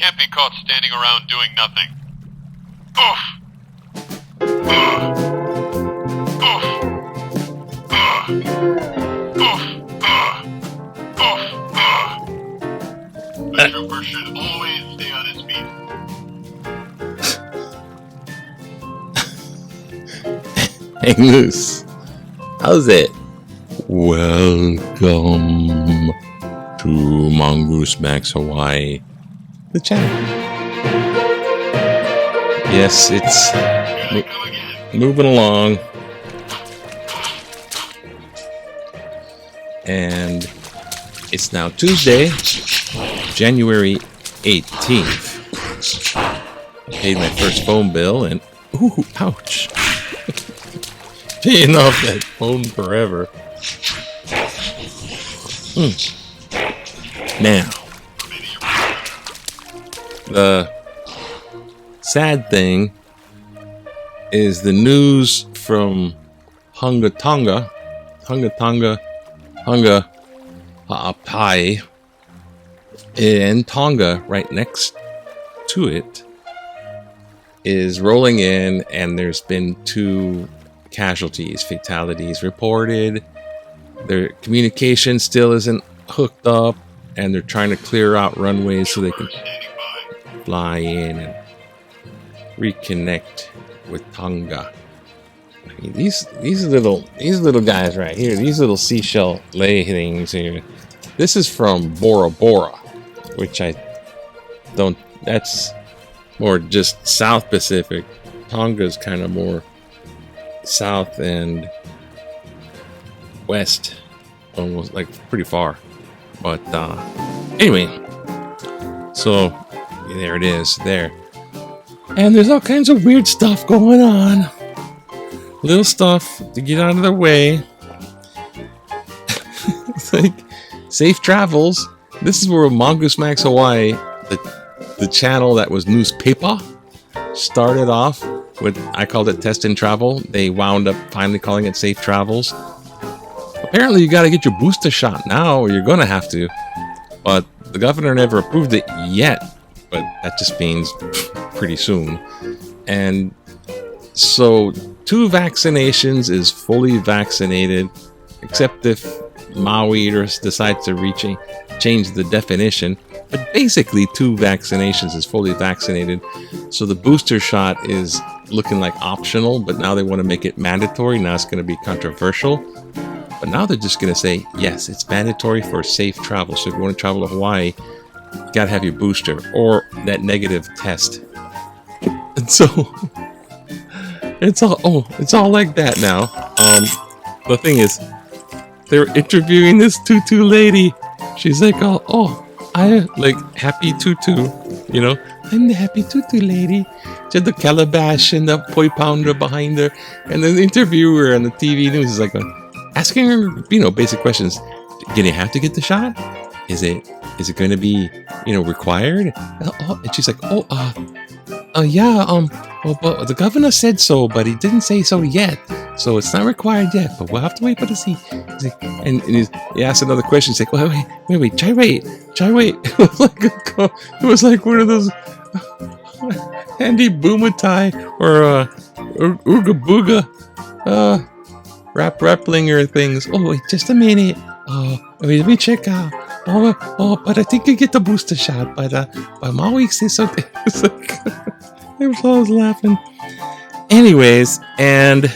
Can't be caught standing around doing nothing. Oof! Ugh. Oof! Ugh. Oof! Ugh. Oof! Ugh. The trooper should always stay on his feet. Hang loose. How's it? Welcome to Mongoose Max Hawaii, the channel. Yes, it's moving along. And it's now Tuesday, January 18th. I paid my first phone bill and, ooh, ouch. Paying off that phone forever. Now, the sad thing is the news from Hunga Ha'apai in Tonga, right next to it, is rolling in, and there's been 2 fatalities reported. Their communication still isn't hooked up, and they're trying to clear out runways so they can fly in and reconnect with Tonga. I mean, these little guys right here, these little seashell lay things here. This is from Bora Bora, which that's more just South Pacific. Tonga's kind of more south and west, almost like pretty far. But anyway, so there it is there. And there's all kinds of weird stuff going on. Little stuff to get out of the way. It's like safe travels. This is where Mongoose Max Hawaii, the channel that was newspaper, started off with, I called it Test and Travel. They wound up finally calling it Safe Travels. Apparently you got to get your booster shot now, or you're going to have to. But the governor never approved it yet. But that just means pretty soon. And so 2 vaccinations is fully vaccinated, except if Maui decides to change the definition. But basically 2 vaccinations is fully vaccinated. So the booster shot is looking like optional, but now they want to make it mandatory. Now it's going to be controversial. But now they're just going to say, yes, it's mandatory for safe travel. So if you want to travel to Hawaii, you got to have your booster or that negative test. And so it's all like that now. The thing is, they were interviewing this tutu lady. She's like, I like happy tutu, you know. I'm the happy tutu lady. She had the calabash and the poi pounder behind her, and then the interviewer on the TV news is like asking her, basic questions. Did you have to get the shot? Is it going to be, required? And she's like, yeah, but the governor said so, but he didn't say so yet. So it's not required yet, but we'll have to wait to see. And he asked another question. He's like, wait, try wait. It was like one of those Andy Boomatai or Ooga Booga Rapplinger things. Oh, wait, just a minute. Wait, let me check out. But I think you get the booster shot. But Maui says something. It was like, I was laughing. Anyways, and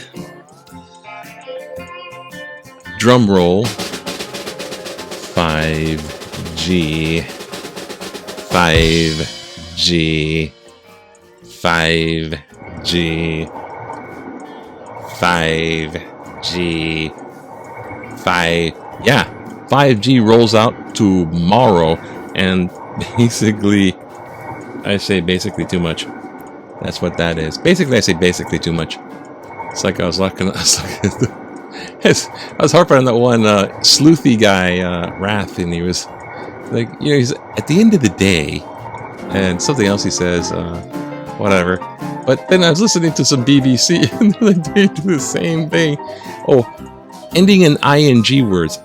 drum roll. 5G. 5G. 5G. 5G. 5G rolls out tomorrow, and basically, I say basically too much. That's what that is. Basically, I say basically too much. It's like I was harping on that one sleuthy guy, Wrath, and he was like, he's at the end of the day, and something else he says, whatever. But then I was listening to some BBC, and they do the same thing. Ending in ing words,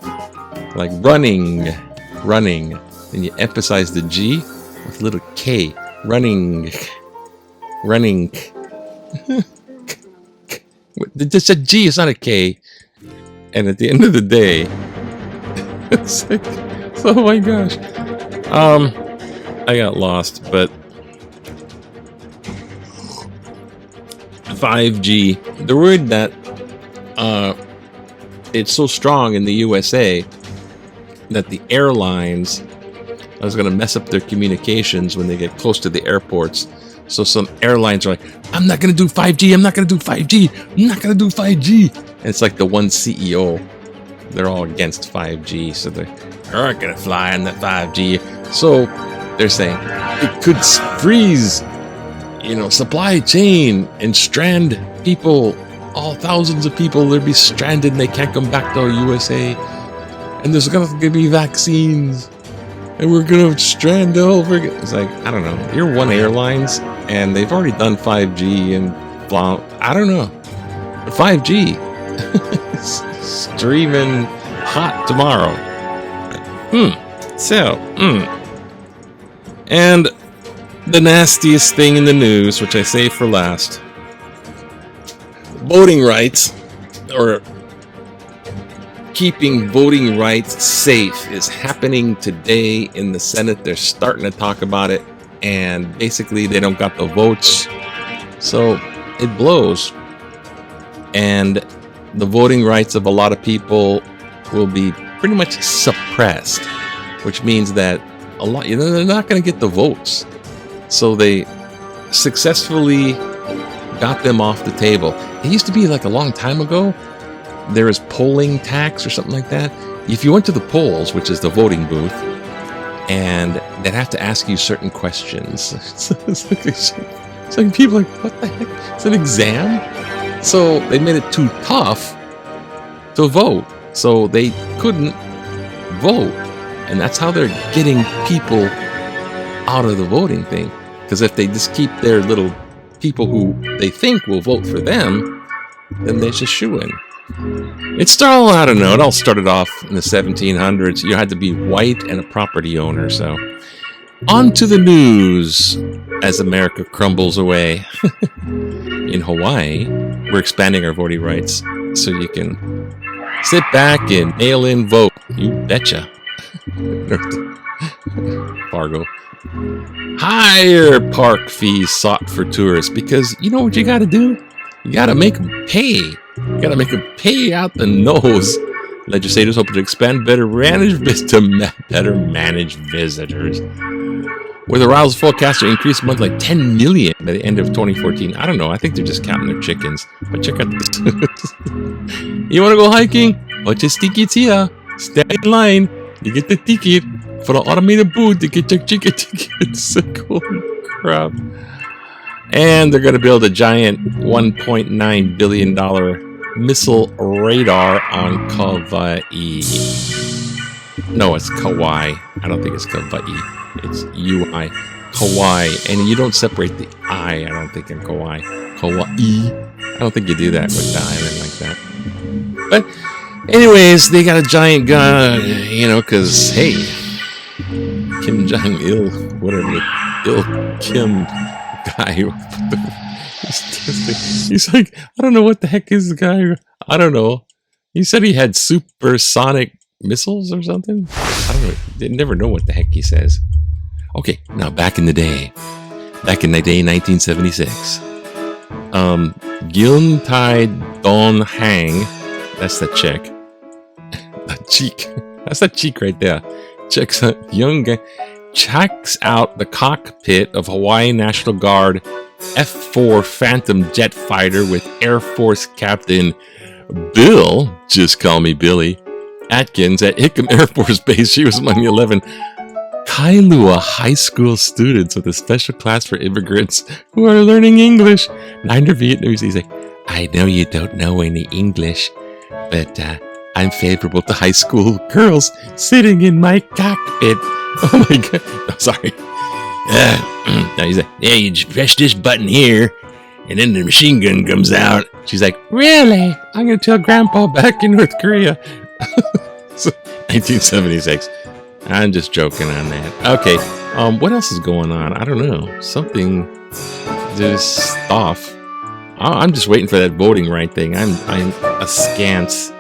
like running, and you emphasize the G. with a little K. Running. It's a G, it's not a K. And at the end of the day, it's like, oh my gosh. I got lost, but 5G, the word that it's so strong in the USA that the airlines is going to mess up their communications when they get close to the airports. So some airlines are like, I'm not going to do 5G, I'm not going to do 5G, I'm not going to do 5G. And it's like the one CEO, they're all against 5G, so they aren't going to fly on the 5G. So they're saying it could freeze, supply chain and strand people, all thousands of people, they'll be stranded and they can't come back to USA. And there's going to be vaccines. And we're going to strand over. It's like, I don't know. You're One Airlines, and they've already done 5G and blah. I don't know. But 5G is streaming hot tomorrow. And the nastiest thing in the news, which I save for last, voting rights, or keeping voting rights safe, is happening today in the Senate. They're starting to talk about it, and basically they don't got the votes, so it blows. And the voting rights of a lot of people will be pretty much suppressed, which means that a lot, they're not going to get the votes. So they successfully got them off the table. It used to be like a long time ago, there is polling tax or something like that. If you went to the polls, which is the voting booth, and they'd have to ask you certain questions. It's like people are like, what the heck? It's an exam? So they made it too tough to vote. So they couldn't vote. And that's how they're getting people out of the voting thing. Because if they just keep their little people who they think will vote for them, then they just shoo in. It's still, I don't know, it all started off in the 1700s. You had to be white and a property owner. So on to the news as America crumbles away. In Hawaii, we're expanding our voting rights so you can sit back and mail-in vote. You betcha. Fargo. Higher park fees sought for tourists, because you know what you got to do? You got to make them pay. You got to make them pay out the nose. Legislators hoping to expand better manage visitors. With arrivals forecast to increase month like 10 million by the end of 2014. I don't know. I think they're just counting their chickens. But check out this. You want to go hiking? Purchase tickets here. Stand in line. You get the ticket for the automated booth to get your chicken tickets. Holy crap. And they're going to build a giant $1.9 billion missile radar on Kauai. No, it's Kauai. I don't think it's Kauai. It's UI. Kauai. And you don't separate the I don't think, in Kauai. Kauai. I don't think you do that with the island like that. But anyways, they got a giant gun, because, hey, Kim Jong-il, whatever, Kim guy. He's like, I don't know what the heck is the guy. I don't know. He said he had supersonic missiles or something. I don't know. They never know what the heck he says. Okay, now back in the day, 1976, Gyun Tai Don Hang, that's the check. The cheek. That's the cheek right there. Checks out young guy. Checks out the cockpit of Hawaii National Guard F-4 Phantom jet fighter with Air Force Captain Bill, just call me Billy, Atkins at Hickam Air Force Base. She was among the 11 Kailua high school students with a special class for immigrants who are learning English. Niner Vietnamese. He's like, I know you don't know any English, but I'm favorable to high school girls sitting in my cockpit. Oh my god. I'm sorry. Now he's like, yeah, you just press this button here, and then the machine gun comes out. She's like, really? I'm going to tell Grandpa back in North Korea. 1976. I'm just joking on that. Okay. What else is going on? I don't know. Something just off. I'm just waiting for that voting right thing. I'm askance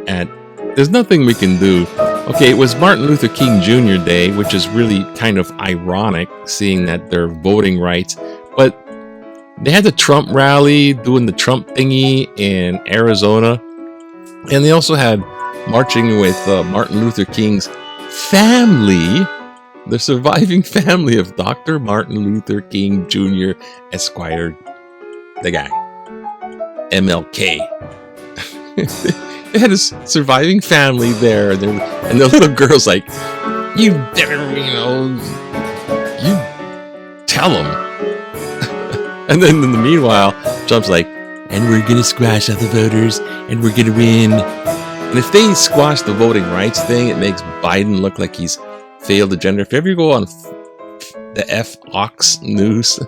at. There's nothing we can do. Okay, it was Martin Luther King Jr. Day, which is really kind of ironic, seeing that they're voting rights. But they had the Trump rally doing the Trump thingy in Arizona, and they also had marching with Martin Luther King's family, the surviving family of Dr. Martin Luther King Jr. Esquire, the guy, MLK. They had a surviving family there, and the little girl's like, you better, you tell them. And then in the meanwhile, Trump's like, and we're going to squash other voters, and we're going to win. And if they squash the voting rights thing, it makes Biden look like he's failed agenda. If you ever go on the Fox News,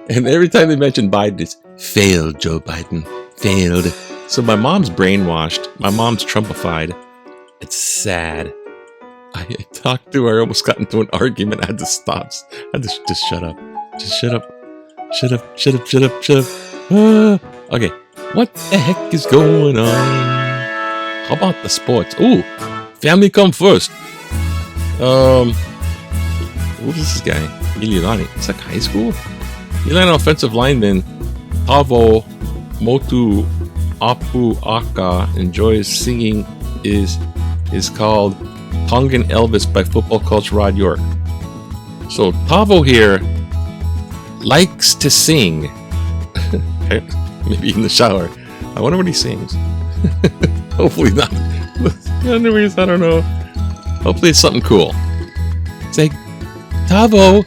and every time they mention Biden, it's failed, Joe Biden, failed. So my mom's brainwashed. My mom's Trumpified. It's sad. I talked to her, I almost got into an argument. I had to stop. I had to just shut up. Just shut up. Shut up, shut up, shut up, shut up. Okay, what the heck is going on? How about the sports? Ooh, family come first. Who's this guy? Iliani. It's like high school? Iliani offensive lineman Tavo Motu Apu Aka enjoys singing is called Tongan Elvis by football coach Rod York. So Tavo here likes to sing. Maybe in the shower. I wonder what he sings. Hopefully not. Anyways, I don't know. Hopefully it's something cool. It's like, Tavo,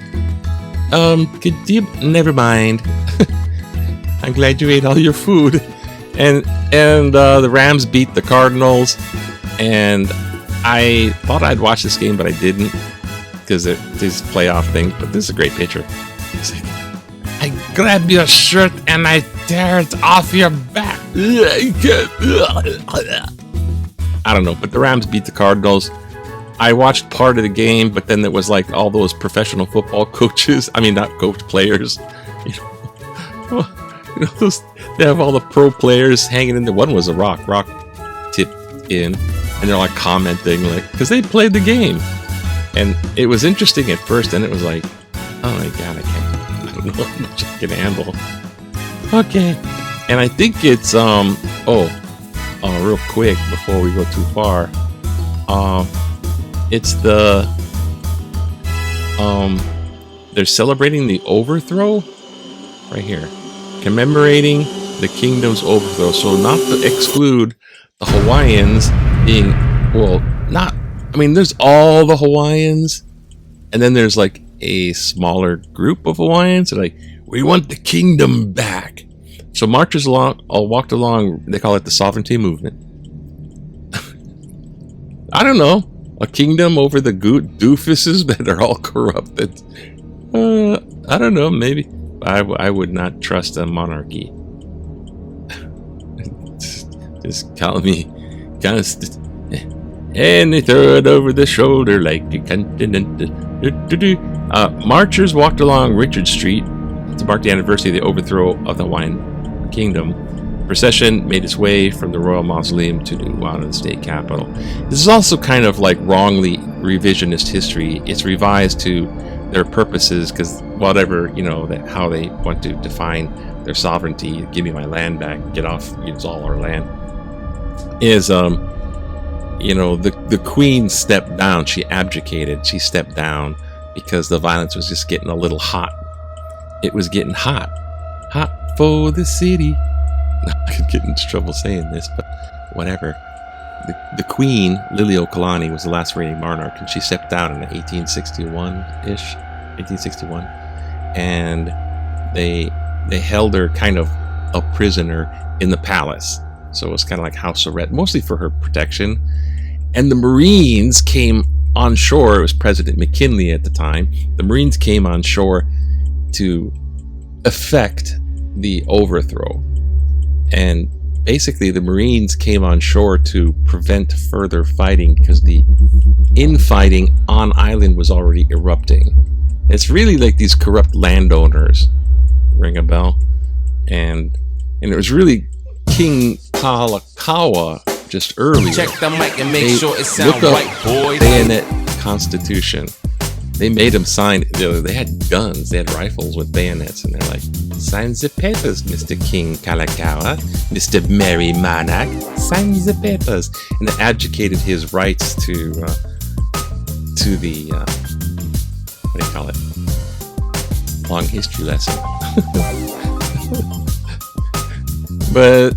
could you... Never mind. I'm glad you ate all your food. And the Rams beat the Cardinals. And I thought I'd watch this game, but I didn't. Because it's a playoff thing. But this is a great picture. It's like, I grab your shirt and I tear it off your back. I don't know, but the Rams beat the Cardinals. I watched part of the game, but then there was like all those professional football coaches. I mean, not coach players. Those, they have all the pro players hanging in there. One was a rock tipped in, and they're like commenting, like, because they played the game, and it was interesting at first. And it was like, oh my god, I don't know how much I can handle. Okay, and I think it's real quick before we go too far. It's the they're celebrating the overthrow right here, commemorating the kingdom's overthrow. So not to exclude the Hawaiians being, there's all the Hawaiians, and then there's like a smaller group of Hawaiians that are like, we want the kingdom back. So marchers walked along. They call it the sovereignty movement. I don't know. A kingdom over the doofuses that are all corrupted. I don't know. Maybe I would not trust a monarchy. Just call me constant. And they throw it over the shoulder like a continent. Marchers walked along Richard Street to mark the anniversary of the overthrow of the Hawaiian Kingdom. The procession made its way from the Royal Mausoleum to the state capitol. This is also kind of like wrongly revisionist history. It's revised to their purposes because whatever, how they want to define their sovereignty, give me my land back, get off, it's all our land, is, the queen stepped down. She abdicated. She stepped down because the violence was just getting a little hot. It was getting hot for the city. I could get into trouble saying this, but whatever. The queen, Liliuokalani, was the last reigning monarch, and she stepped down in 1861, and they held her kind of a prisoner in the palace. So it was kind of like house arrest, mostly for her protection. And the Marines came on shore. It was President McKinley at the time. The Marines came on shore to effect the overthrow. And basically the Marines came on shore to prevent further fighting because the infighting on island was already erupting. It's really like these corrupt landowners. Ring a bell? And it was really King Kalakaua just earlier. Check the mic and make sure it sounds right, boy. Bayonet Constitution. They made them sign. They had guns. They had rifles with bayonets, and they're like, "Sign the papers, Mr. King Kalakaua, Mr. Merry Monarch. Sign the papers." And they advocated his rights to the what do you call it? Long history lesson. But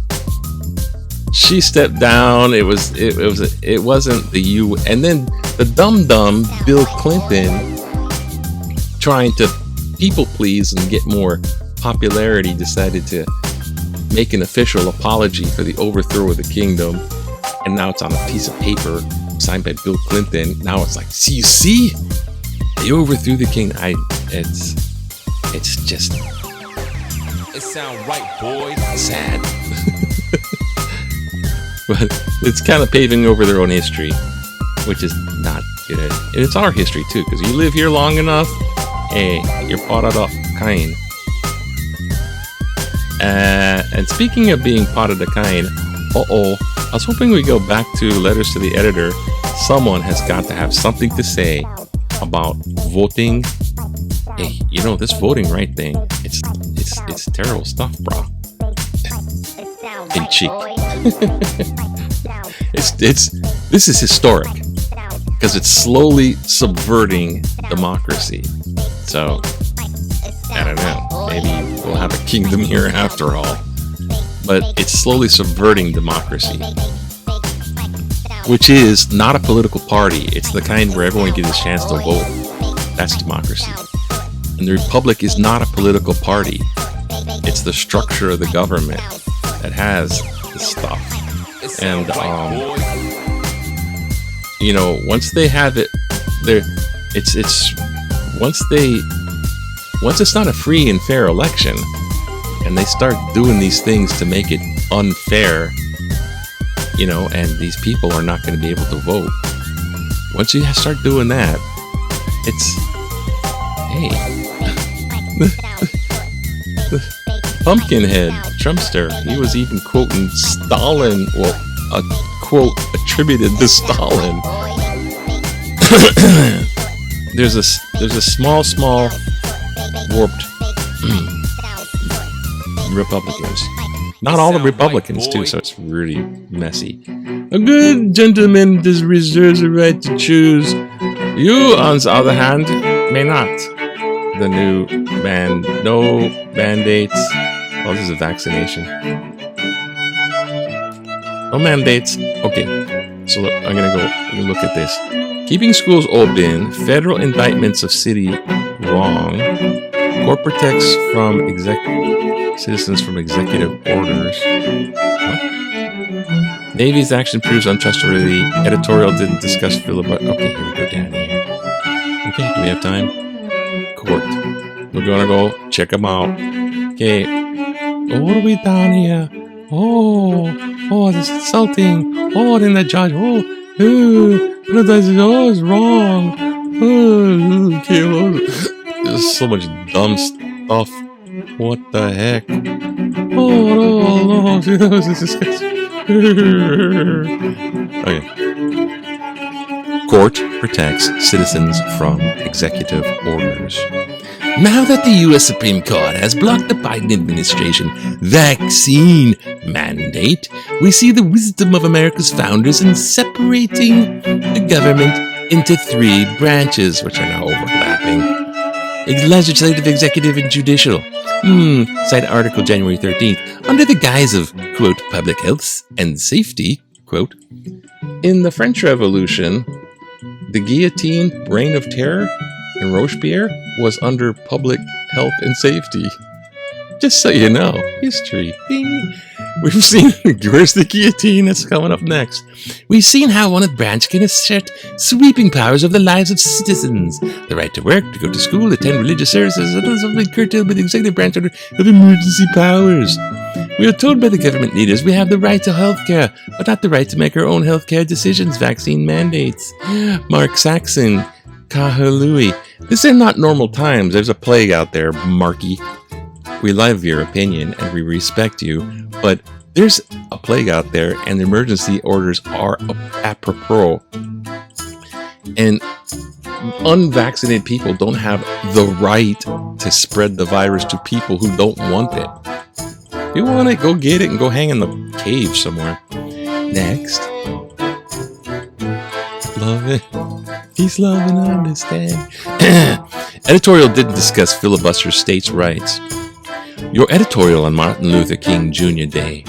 she stepped down. It wasn't the U. And then the dumb Bill Clinton, trying to people please and get more popularity, decided to make an official apology for the overthrow of the kingdom. And now it's on a piece of paper signed by Bill Clinton. Now it's like, see, they overthrew the king. It's just. It sound right, boy. Sad. But it's kind of paving over their own history, which is not good. And it's our history too, because you live here long enough, hey, you're part of the kind. And speaking of being part of the kind, I was hoping we go back to letters to the editor. Someone has got to have something to say about voting. Hey, this voting right thing, it's terrible stuff, bro. In cheek. This is historic because it's slowly subverting democracy. So I don't know, maybe we'll have a kingdom here after all, but it's slowly subverting democracy, which is not a political party. It's the kind where everyone gets a chance to vote. That's democracy. And the republic is not a political party. It's the structure of the government that has this stuff. And once they have it, once it's not a free and fair election, and they start doing these things to make it unfair, and these people are not going to be able to vote. Once you start doing that, Pumpkinhead, Trumpster, he was even quoting Stalin, a quote attributed to Stalin. There's a small warped Republicans. Not all the Republicans too, so it's really messy. A good gentleman reserves the right to choose. You, on the other hand, may not. The new no mandates. Oh, this is a vaccination. No mandates. Okay, so look, I'm gonna look at this. Keeping schools open, federal indictments of city wrong, court protects from citizens from executive orders. What? Navy's action proves untrustworthy. Editorial didn't discuss filibuster. Okay, here we go down here. Okay, do we have time? Court. We're gonna go check them out. Okay. Oh, what are we down here? Oh, this is insulting. Oh, then the judge. It's wrong. Okay, there's so much dumb stuff. What the heck? No. Okay. Court protects citizens from executive orders. Now that the U.S. Supreme Court has blocked the Biden administration vaccine mandate, we see the wisdom of America's founders in separating the government into 3 branches, which are now overlapping. Legislative, executive, and judicial. Cite article January 13th. Under the guise of, quote, public health and safety, quote, in the French Revolution, the guillotine, reign of terror, and Robespierre was under public health and safety. Just so you know, history. Ding. We've seen, where's the guillotine that's coming up next? We've seen how one branch can assert sweeping powers of the lives of citizens. The right to work, to go to school, attend religious services, and also be curtailed by the executive branch of emergency powers. We are told by the government leaders we have the right to healthcare, but not the right to make our own healthcare decisions, vaccine mandates. Mark Saxon, Kahului. This are not normal times. There's a plague out there, Marky. We love your opinion and we respect you, but there's a plague out there and the emergency orders are apropos. And unvaccinated people don't have the right to spread the virus to people who don't want it. If you want it, go get it and go hang in the cave somewhere. Next. Love it. Peace, love, and understand. Editorial didn't discuss filibuster states' rights. Your editorial on Martin Luther King Jr. Day.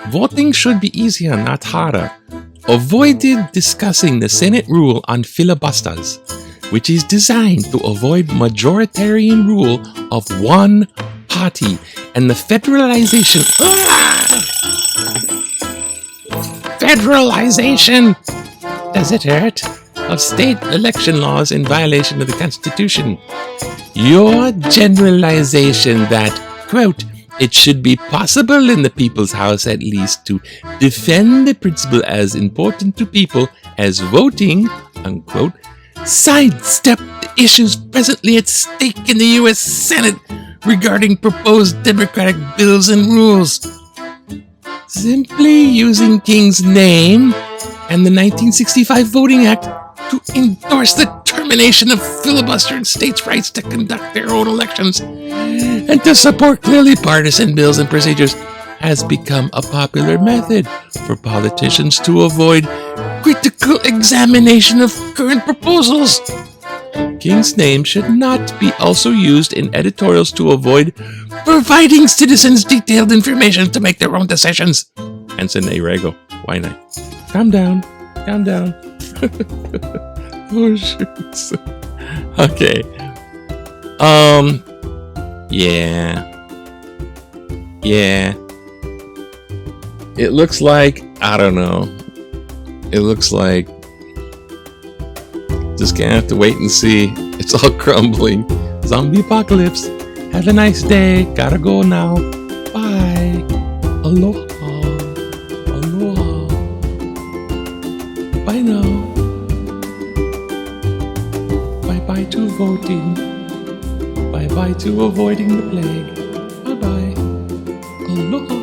Voting should be easier, not harder. Avoided discussing the Senate rule on filibusters, which is designed to avoid majoritarian rule of one party and the federalization. Federalization! Does it hurt? Of state election laws in violation of the Constitution. Your generalization that, quote, it should be possible in the people's house at least to defend the principle as important to people as voting, unquote, sidestep the issues presently at stake in the U.S. Senate regarding proposed democratic bills and rules. Simply using King's name and the 1965 Voting Act to endorse the termination of filibuster and states' rights to conduct their own elections and to support clearly partisan bills and procedures has become a popular method for politicians to avoid critical examination of current proposals. King's name should not be also used in editorials to avoid providing citizens detailed information to make their own decisions. Ensign Arego, why not? Calm down, calm down. Oh, shoots. Okay. Yeah. It looks like, I don't know. It looks like just gonna have to wait and see. It's all crumbling. Zombie apocalypse. Have a nice day. Gotta go now. Bye. Aloha. Aloha. Bye now. Bye-bye to voting. Bye-bye to avoiding the plague. Bye-bye. Aloha.